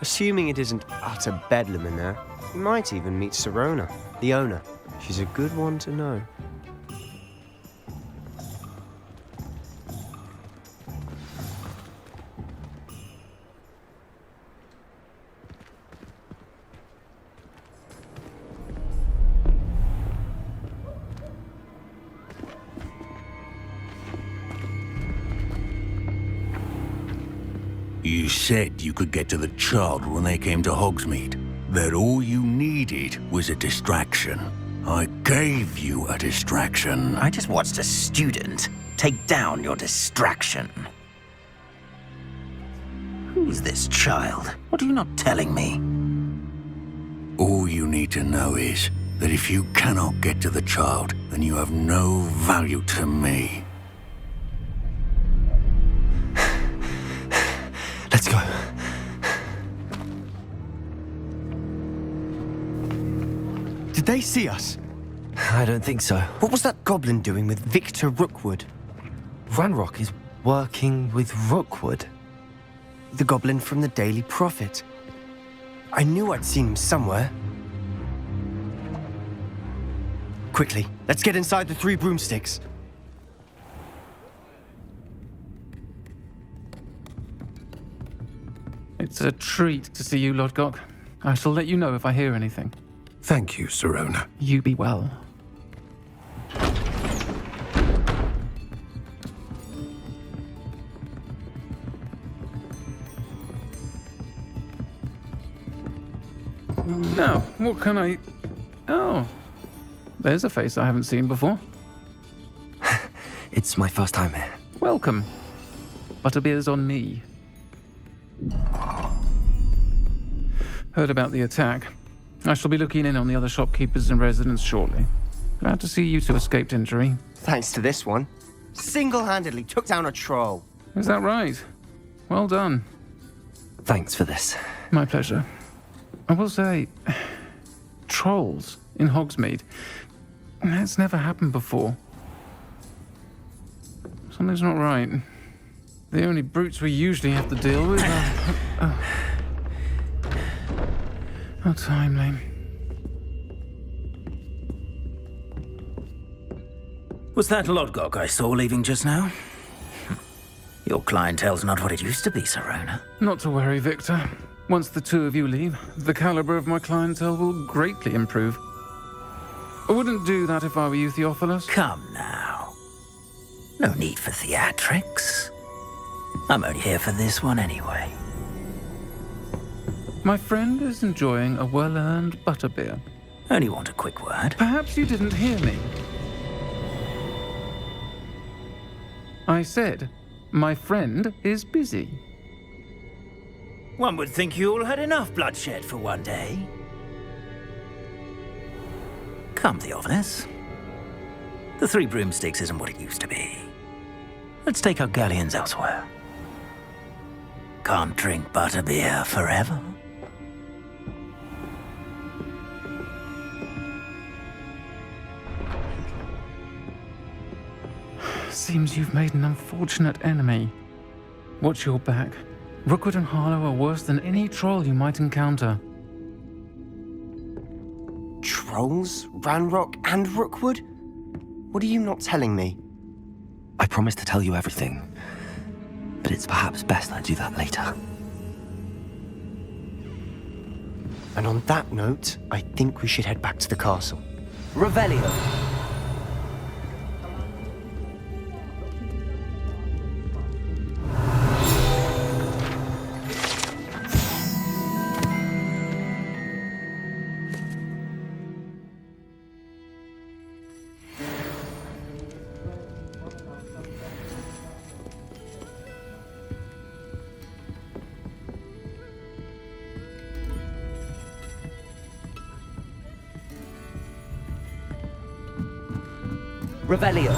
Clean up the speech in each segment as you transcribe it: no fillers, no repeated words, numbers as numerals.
Assuming it isn't utter bedlam in there, we might even meet Sirona, the owner. She's a good one to know. You said you could get to the child when they came to Hogsmeade. That all you needed was a distraction. I gave you a distraction. I just watched a student take down your distraction. Who's this child? What are you not telling me? All you need to know is that if you cannot get to the child, then you have no value to me. Let's go. Did they see us? I don't think so. What was that goblin doing with Victor Rookwood? Ranrock is working with Rookwood. The goblin from the Daily Prophet. I knew I'd seen him somewhere. Quickly, let's get inside the Three Broomsticks. It's a treat to see you, Lodgok. I shall let you know if I hear anything. Thank you, Sirona. You be well. Now, what can I... Oh, there's a face I haven't seen before. It's my first time here. Welcome. Butterbeer's on me. Heard about the attack. I shall be looking in on the other shopkeepers and residents shortly. Glad to see you two escaped injury. Thanks to this one. Single-handedly took down a troll. Is that right? Well done. Thanks for this. My pleasure. I will say, trolls in Hogsmeade. That's never happened before. Something's not right. The only brutes we usually have to deal with are... How timely. Was that Lodgok I saw leaving just now? Your clientele's not what it used to be, Sirona. Not to worry, Victor. Once the two of you leave, the caliber of my clientele will greatly improve. I wouldn't do that if I were you, Theophilus. Come now. No need for theatrics. I'm only here for this one anyway. My friend is enjoying a well-earned butterbeer. Only want a quick word. Perhaps you didn't hear me. I said, my friend is busy. One would think you all had enough bloodshed for one day. Come, Theophilus. The Three Broomsticks isn't what it used to be. Let's take our galleons elsewhere. Can't drink butterbeer forever. Seems you've made an unfortunate enemy. Watch your back. Rookwood and Harlow are worse than any troll you might encounter. Trolls, Ranrock, and Rookwood? What are you not telling me? I promise to tell you everything, but it's perhaps best I do that later. And on that note, I think we should head back to the castle. Revelio. Revelio.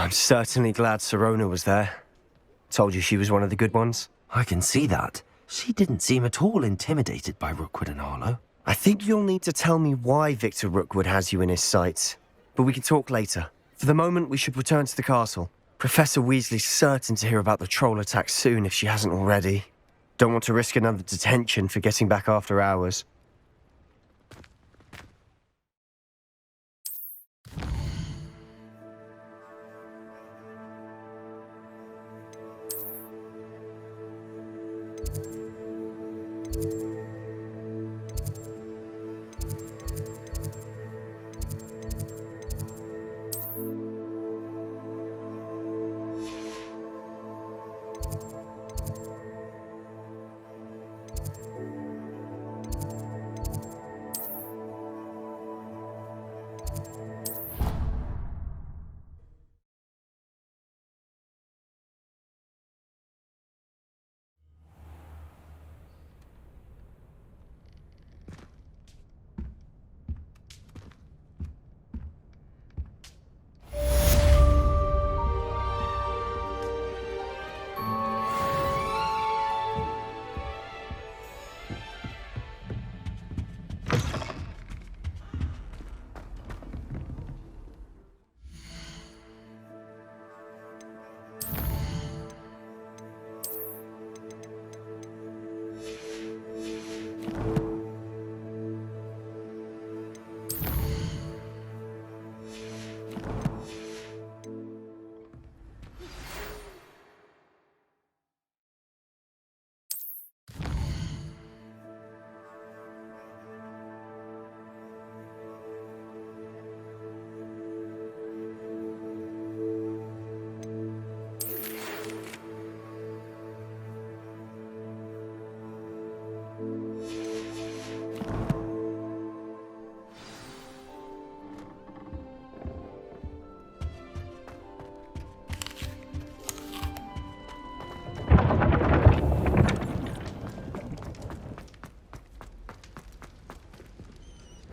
I'm certainly glad Sirona was there. Told you she was one of the good ones. I can see that. She didn't seem at all intimidated by Rookwood and Arlo. I think you'll need to tell me why Victor Rookwood has you in his sights. But we can talk later. For the moment, we should return to the castle. Professor Weasley's certain to hear about the troll attack soon if she hasn't already. Don't want to risk another detention for getting back after hours.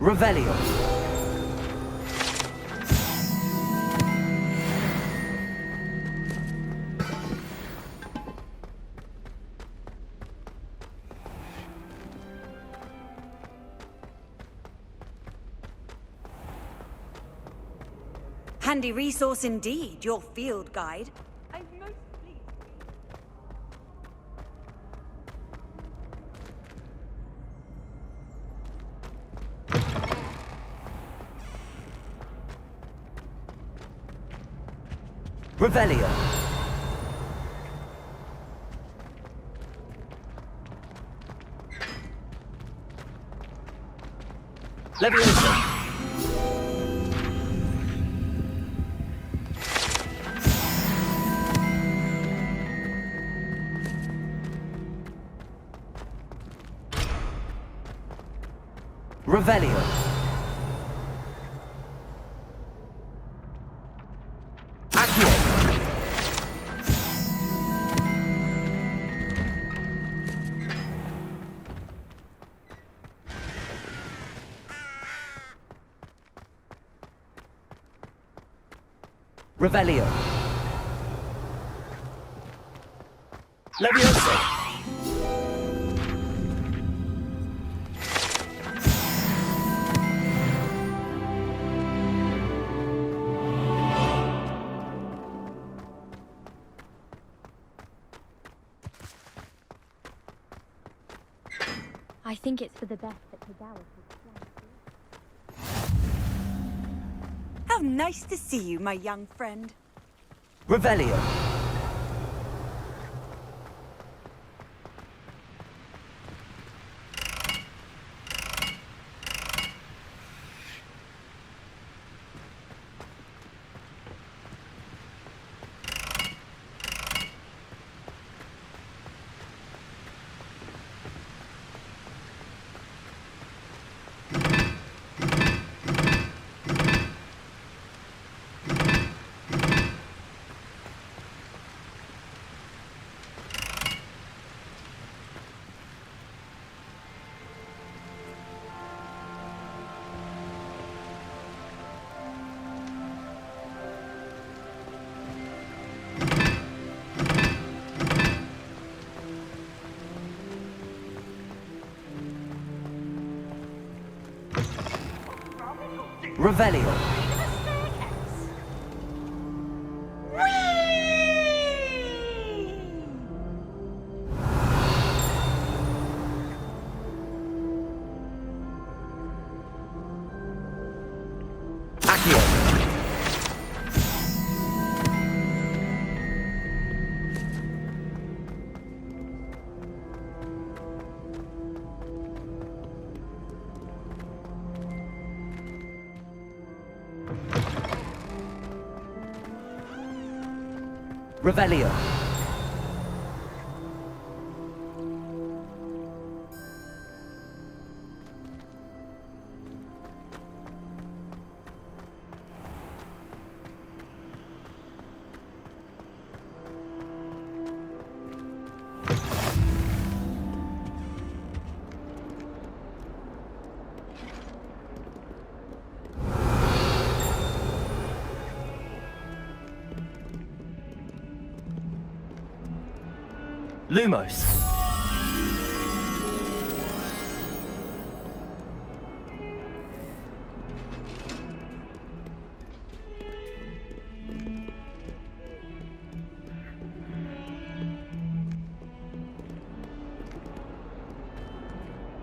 Revelio. Handy resource indeed, your field guide. I'm most pleased. Revelio. Leviosa. Revelio. Accio. Revelio. Leviosa. I think it's for the best that Kagawa takes. How nice to see you, my young friend. Revelio. Revelio. Accio. Revelio. Lumos.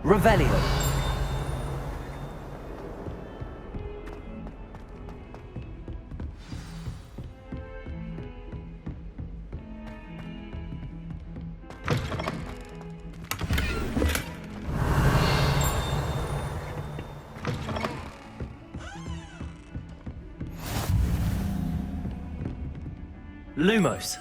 Revelio. Lumos.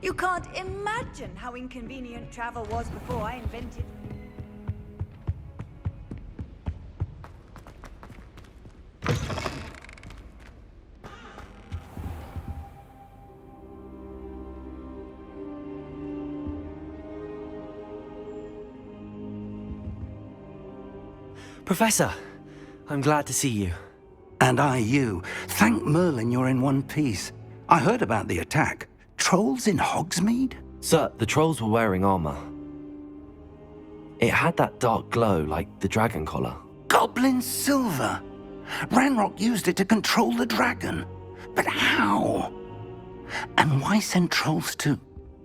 You can't imagine how inconvenient travel was before I invented. Professor, I'm glad to see you. And I you. Thank Merlin you're in one piece. I heard about the attack. Trolls in Hogsmeade? Sir, the trolls were wearing armor. It had that dark glow like the dragon collar. Goblin silver! Ranrock used it to control the dragon. But how? And why send trolls to...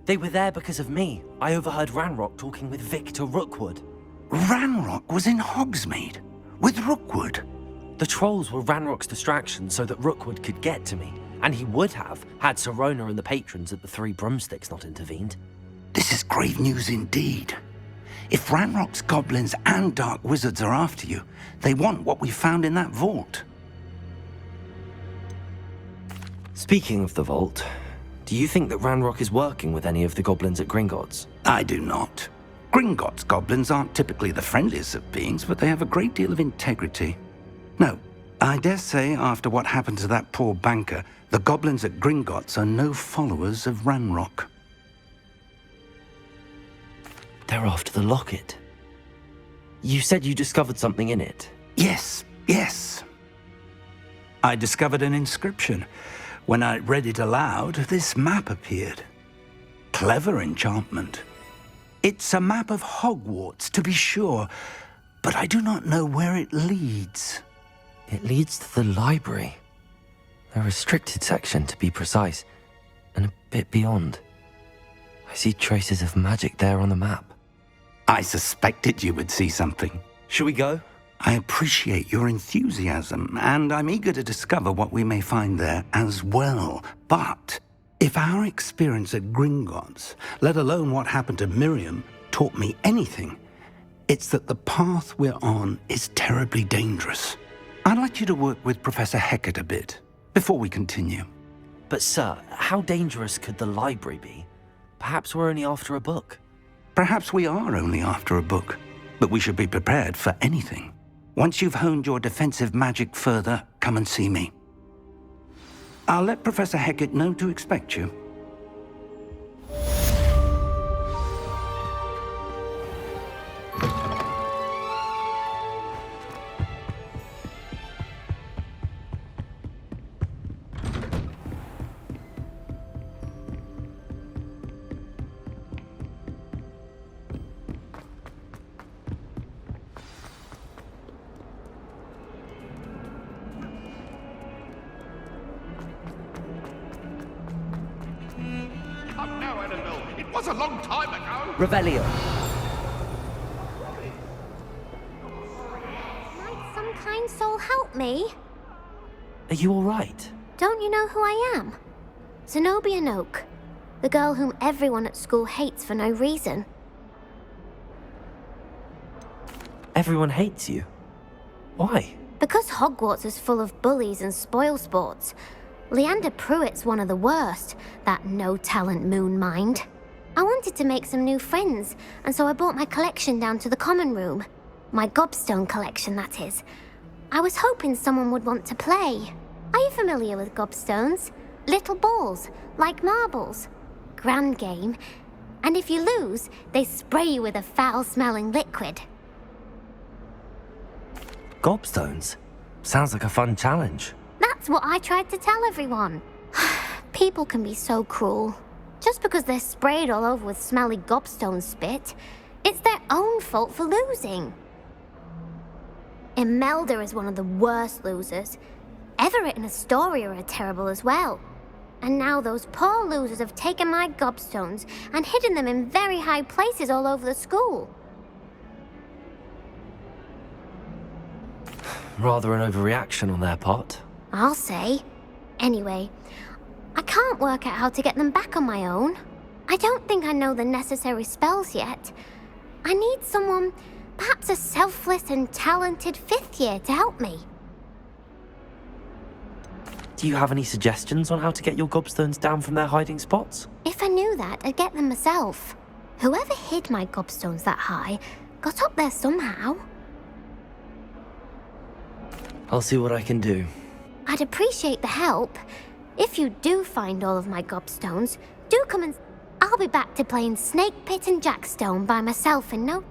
They were there because of me. I overheard Ranrock talking with Victor Rookwood. Ranrock was in Hogsmeade? With Rookwood? The trolls were Ranrock's distraction so that Rookwood could get to me. And he would have, had Sirona and the patrons at the Three Broomsticks not intervened. This is grave news indeed. If Ranrock's goblins and dark wizards are after you, they want what we found in that vault. Speaking of the vault, do you think that Ranrock is working with any of the goblins at Gringotts? I do not. Gringotts goblins aren't typically the friendliest of beings, but they have a great deal of integrity. No, I dare say, after what happened to that poor banker, the goblins at Gringotts are no followers of Ranrock. They're after the locket. You said you discovered something in it. Yes. I discovered an inscription. When I read it aloud, this map appeared. Clever enchantment. It's a map of Hogwarts, to be sure, but I do not know where it leads. It leads to the library. A restricted section, to be precise, and a bit beyond. I see traces of magic there on the map. I suspected you would see something. Shall we go? I appreciate your enthusiasm, and I'm eager to discover what we may find there as well. But if our experience at Gringotts, let alone what happened to Miriam, taught me anything, it's that the path we're on is terribly dangerous. I'd like you to work with Professor Hecat a bit before we continue. But sir, how dangerous could the library be? Perhaps we're only after a book. Perhaps we are only after a book, but we should be prepared for anything. Once you've honed your defensive magic further, come and see me. I'll let Professor Hecat know to expect you. It was a long time ago. Revelio. Might some kind soul help me? Are you all right? Don't you know who I am? Zenobia Noak, the girl whom everyone at school hates for no reason. Everyone hates you. Why? Because Hogwarts is full of bullies and spoilsports. Leander Pruitt's one of the worst, that no-talent moon mind. I wanted to make some new friends, and so I brought my collection down to the common room. My gobstone collection, that is. I was hoping someone would want to play. Are you familiar with gobstones? Little balls, like marbles. Grand game. And if you lose, they spray you with a foul-smelling liquid. Gobstones? Sounds like a fun challenge. That's what I tried to tell everyone. People can be so cruel. Just because they're sprayed all over with smelly gobstone spit, it's their own fault for losing. Imelda is one of the worst losers. Everett and Astoria are terrible as well. And now those poor losers have taken my gobstones and hidden them in very high places all over the school. Rather an overreaction on their part. I'll say. Anyway, I can't work out how to get them back on my own. I don't think I know the necessary spells yet. I need someone, perhaps a selfless and talented fifth year to help me. Do you have any suggestions on how to get your gobstones down from their hiding spots? If I knew that, I'd get them myself. Whoever hid my gobstones that high got up there somehow. I'll see what I can do. I'd appreciate the help. If you do find all of my gobstones, do come and... I'll be back to playing Snake Pit and Jackstone by myself in no...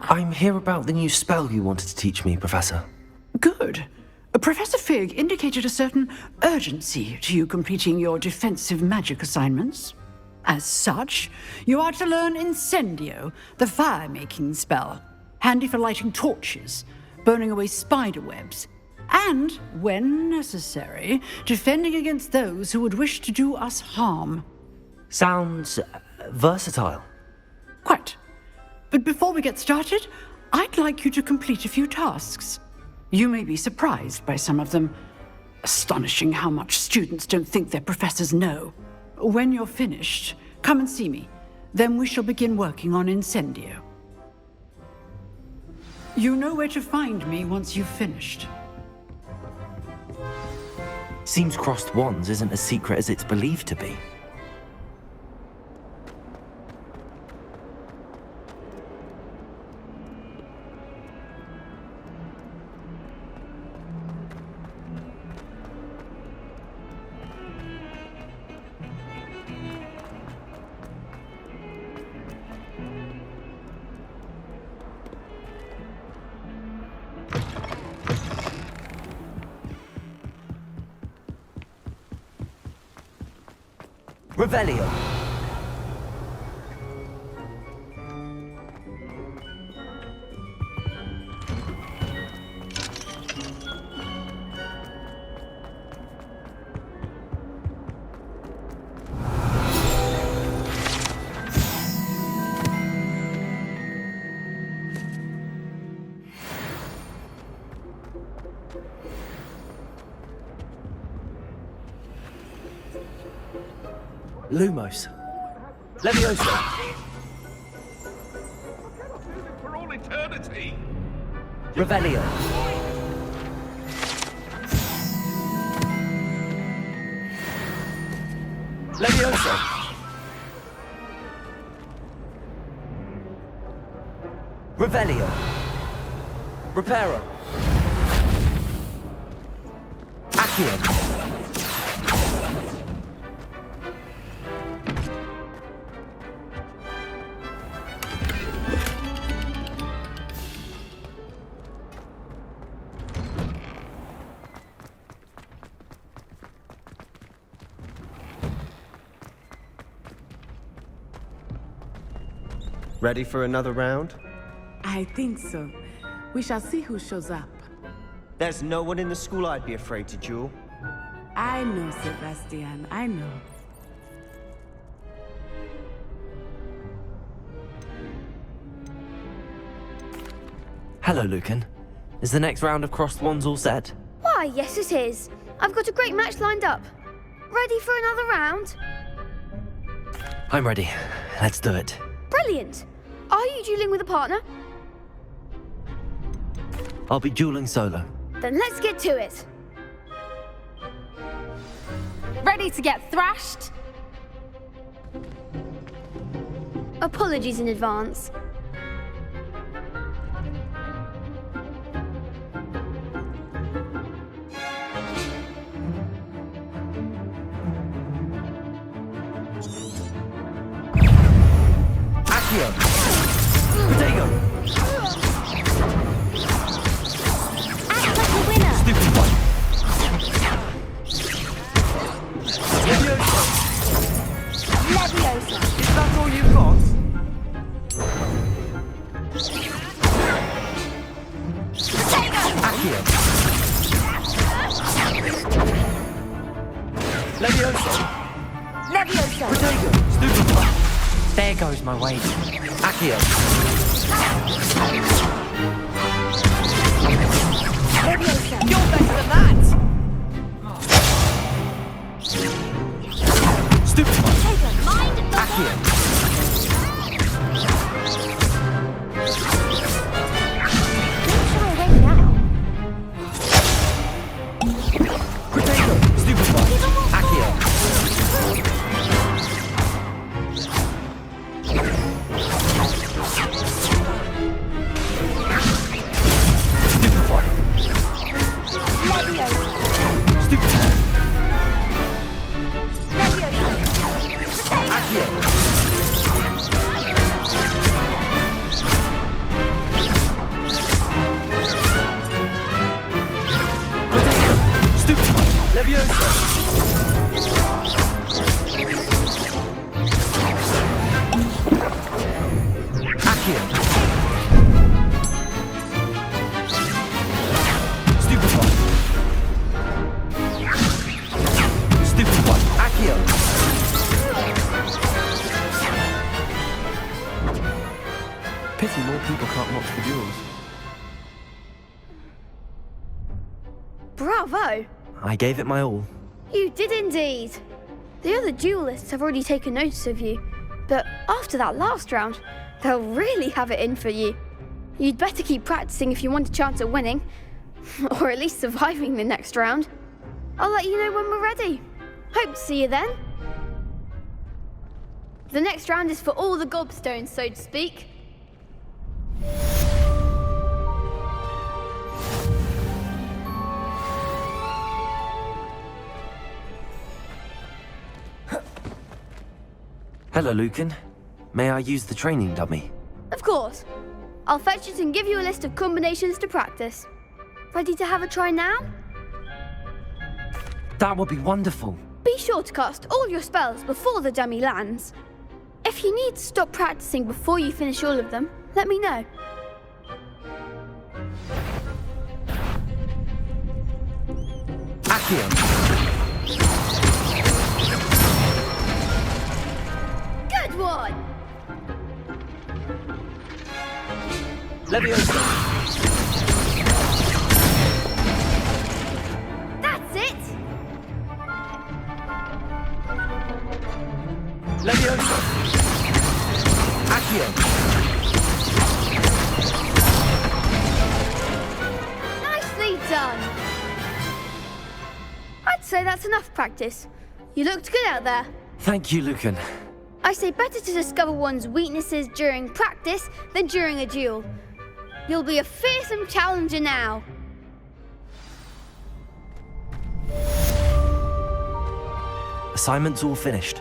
I'm here about the new spell you wanted to teach me, Professor. Good. Professor Fig indicated a certain urgency to you completing your defensive magic assignments. As such, you are to learn Incendio, the fire-making spell, handy for lighting torches, burning away spider webs, And, when necessary, defending against those who would wish to do us harm. Sounds versatile. Quite. But before we get started, I'd like you to complete a few tasks. You may be surprised by some of them. Astonishing how much students don't think their professors know. When you're finished, come and see me. Then we shall begin working on Incendio. You know where to find me once you've finished. Seems crossed wands isn't as secret as it's believed to be. Revelio. Lumos. Levioso. For all eternity. Revelio. Levioso. Revelio. Reparo. Accio. Ready for another round? I think so. We shall see who shows up. There's no one in the school I'd be afraid to duel. I know, Sebastian. I know. Hello, Lucan. Is the next round of crossed wands all set? Why, yes it is. I've got a great match lined up. Ready for another round? I'm ready. Let's do it. Brilliant. Are you dueling with a partner? I'll be dueling solo. Then let's get to it. Ready to get thrashed? Apologies in advance. Potato! Act like a winner! Stupid one! Leviosa! Is that all you've got? Accio! Leviosa! Leviosa! Potato! Stupid one! There goes my weight. Accio! Leviosa! You're better than that! Stupid one! Potato, mind the Accio! Don't shy away now. Potato! Stupid one! Accio! Stupid one! Leviosa! Stupid one! Leviosa! Accio! Potato! Stupid one! Leviosa! Pity more people can't watch the duels. Bravo! I gave it my all. You did indeed. The other duelists have already taken notice of you, but after that last round, they'll really have it in for you. You'd better keep practicing if you want a chance at winning, or at least surviving the next round. I'll let you know when we're ready. Hope to see you then. The next round is for all the gobstones, so to speak. Hello, Lucan. May I use the training dummy? Of course. I'll fetch it and give you a list of combinations to practice. Ready to have a try now? That would be wonderful. Be sure to cast all your spells before the dummy lands. If you need to stop practicing before you finish all of them, let me know. Accio! Good one! Leviosa! That's it! Leviosa! Accio! Nicely done! I'd say that's enough practice. You looked good out there. Thank you, Lucan. I say better to discover one's weaknesses during practice than during a duel. You'll be a fearsome challenger now. Assignment's all finished.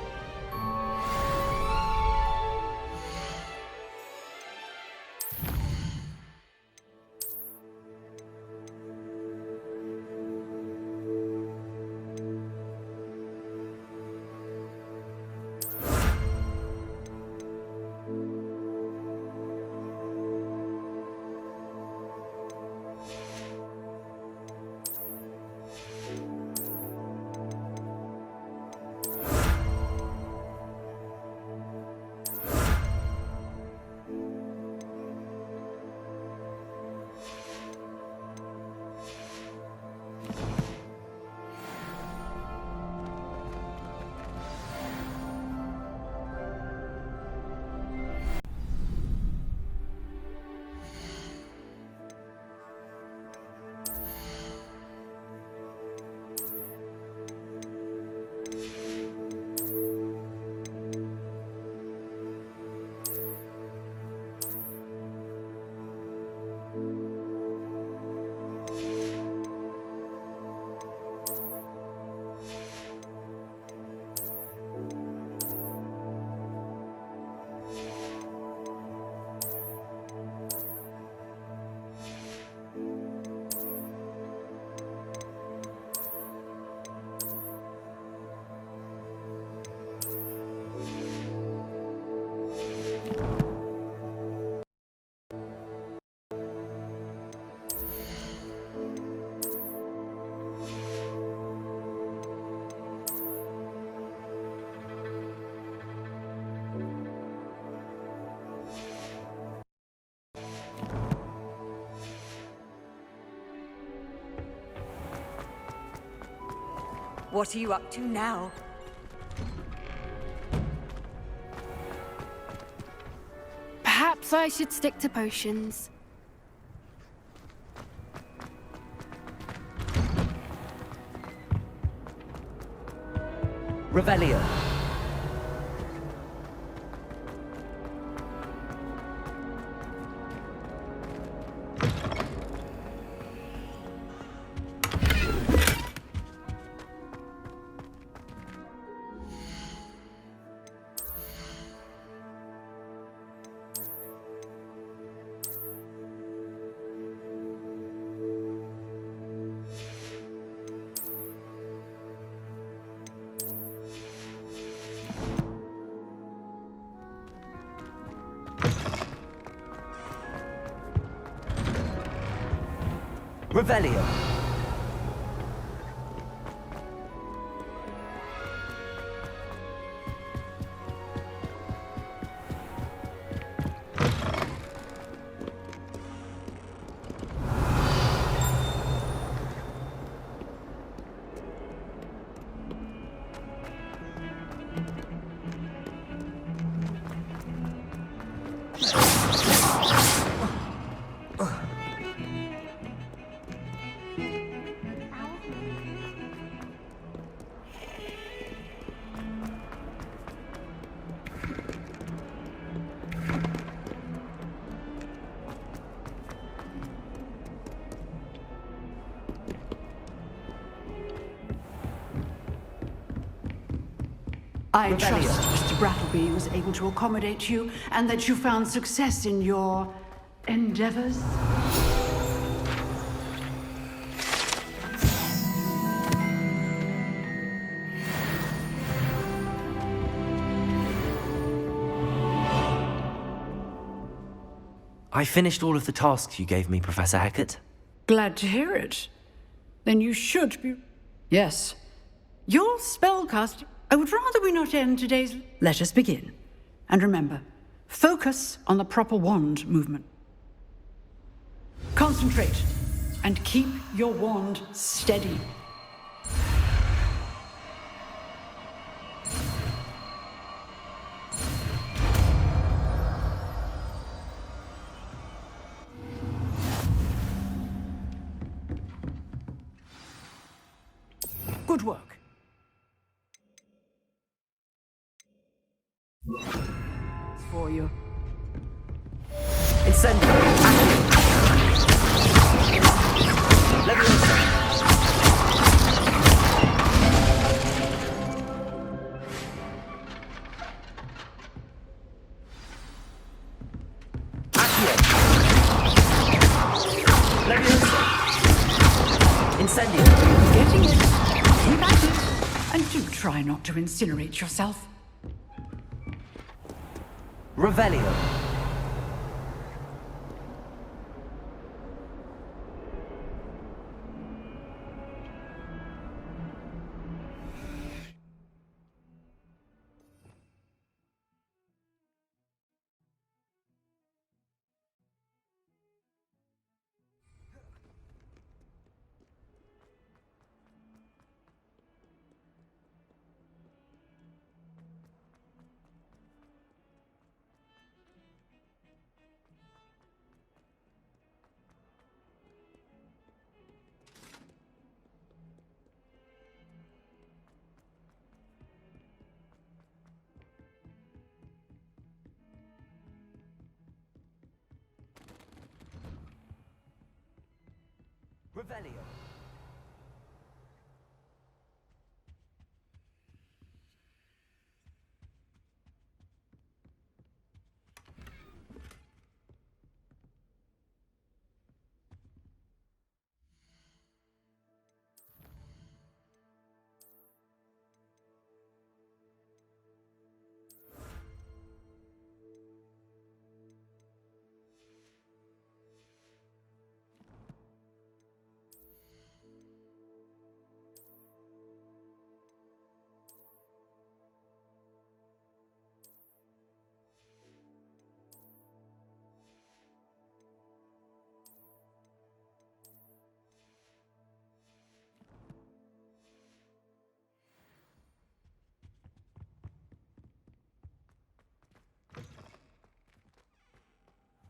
What are you up to now? Perhaps I should stick to potions. Revelio. Revelio. I trust Mr. Brattleby was able to accommodate you and that you found success in your endeavors. I finished all of the tasks you gave me, Professor Hecat. Glad to hear it. Then you should be... Yes. Your spellcasting... I would rather we not end today's... Let us begin. And remember, focus on the proper wand movement. Concentrate, and keep your wand steady. Good work. For you. Incendio! Leviosa! Accio! Leviosa! Incendio! Getting it. Keep at it. And do try not to incinerate yourself. Revelio. Revelio.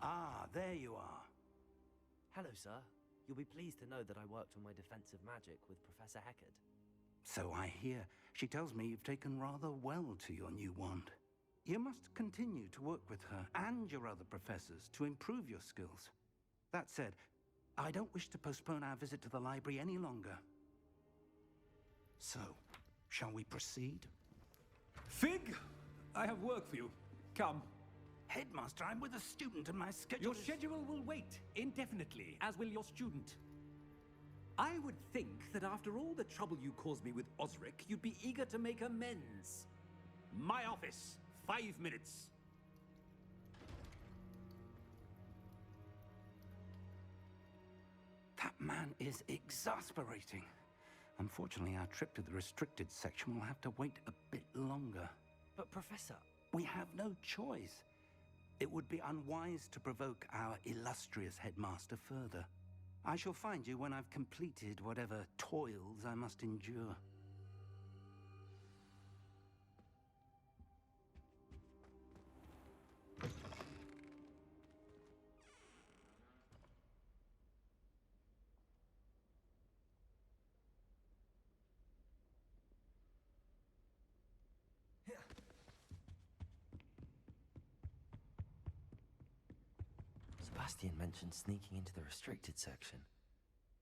Ah, there you are. Hello, sir. You'll be pleased to know that I worked on my defensive magic with Professor Hecat. So I hear. She tells me you've taken rather well to your new wand. You must continue to work with her and your other professors to improve your skills. That said, I don't wish to postpone our visit to the library any longer. So, shall we proceed? Fig, I have work for you. Come. Headmaster, I'm with a student and my schedule Your schedule will wait indefinitely, as will your student. I would think that after all the trouble you caused me with Osric, you'd be eager to make amends. My office. 5 minutes. That man is exasperating. Unfortunately, our trip to the restricted section will have to wait a bit longer. But, Professor... We have no choice. It would be unwise to provoke our illustrious headmaster further. I shall find you when I've completed whatever toils I must endure. Sebastian mentioned sneaking into the restricted section.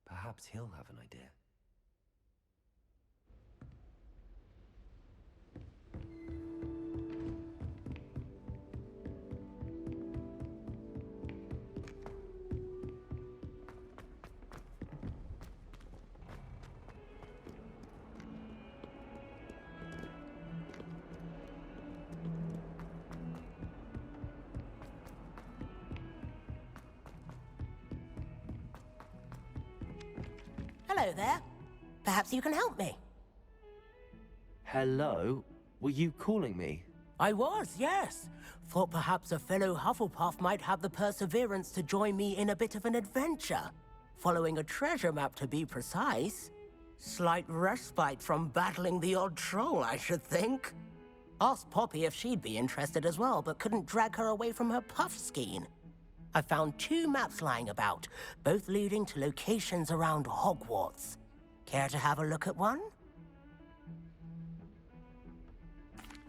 Perhaps he'll have an idea. Hello there. Perhaps you can help me. Hello? Were you calling me? I was, yes. Thought perhaps a fellow Hufflepuff might have the perseverance to join me in a bit of an adventure. Following a treasure map, to be precise. Slight respite from battling the odd troll, I should think. Asked Poppy if she'd be interested as well, but couldn't drag her away from her puff skein. I found 2 maps lying about, both leading to locations around Hogwarts. Care to have a look at one?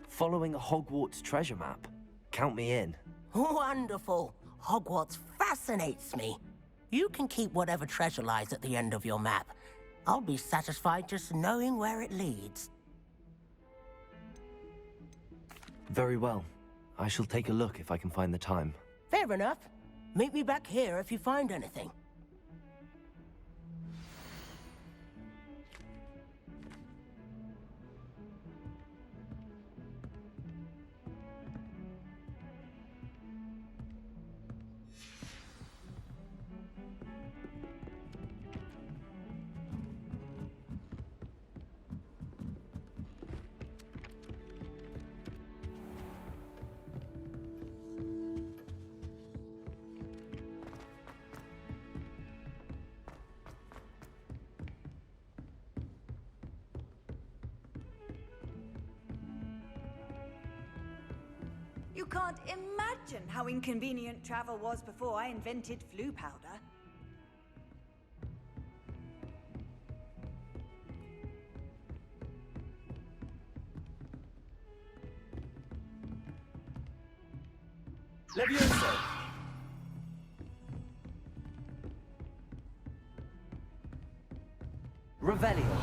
Following a Hogwarts treasure map? Count me in. Wonderful. Hogwarts fascinates me. You can keep whatever treasure lies at the end of your map. I'll be satisfied just knowing where it leads. Very well. I shall take a look if I can find the time. Fair enough. Meet me back here if you find anything. You can't imagine how inconvenient travel was before I invented flu powder. Levioso! Revelio!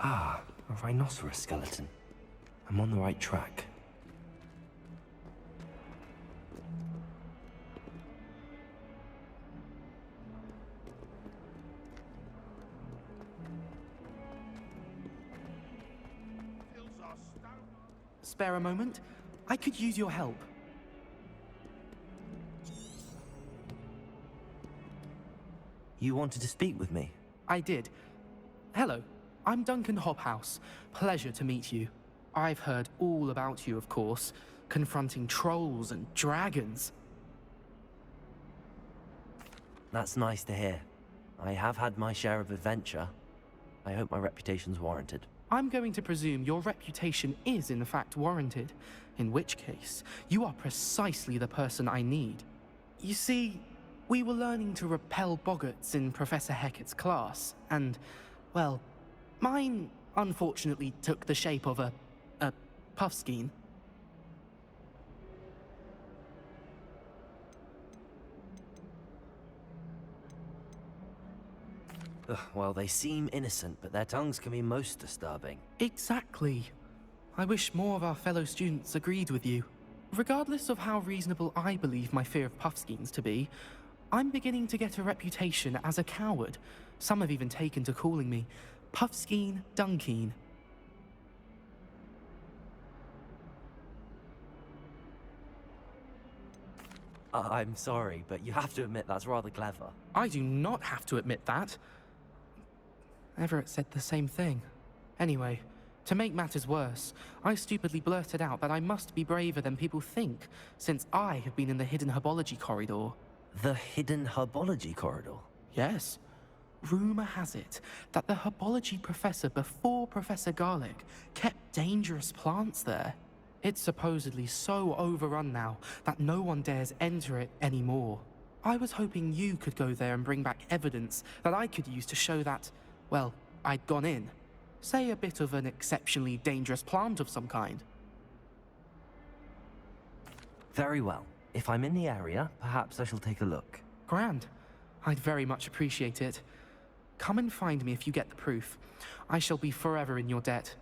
Ah, a rhinoceros skeleton. I'm on the right track. Spare a moment? I could use your help. You wanted to speak with me? I did. Hello, I'm Duncan Hobhouse. Pleasure to meet you. I've heard all about you, of course, confronting trolls and dragons. That's nice to hear. I have had my share of adventure. I hope my reputation's warranted. I'm going to presume your reputation is in fact warranted, in which case, you are precisely the person I need. You see, we were learning to repel boggarts in Professor Hecat's class, and, well, mine unfortunately took the shape of a puffskein. Well, they seem innocent, but their tongues can be most disturbing. Exactly. I wish more of our fellow students agreed with you. Regardless of how reasonable I believe my fear of puffskeins to be, I'm beginning to get a reputation as a coward. Some have even taken to calling me Puffskein Dunkeen. I'm sorry, but you have to admit that's rather clever. I do not have to admit that. Everett said the same thing. Anyway, To make matters worse, I stupidly blurted out that I must be braver than people think, since I have been in the hidden herbology corridor. The hidden herbology corridor? Yes. Rumor has it that the herbology professor before Professor Garlic kept dangerous plants there. It's supposedly so overrun now that no one dares enter it anymore. I was hoping you could go there and bring back evidence that I could use to show that, well, I'd gone in. Say a bit of an exceptionally dangerous plant of some kind. Very well. If I'm in the area, perhaps I shall take a look. Grand. I'd very much appreciate it. Come and find me if you get the proof. I shall be forever in your debt.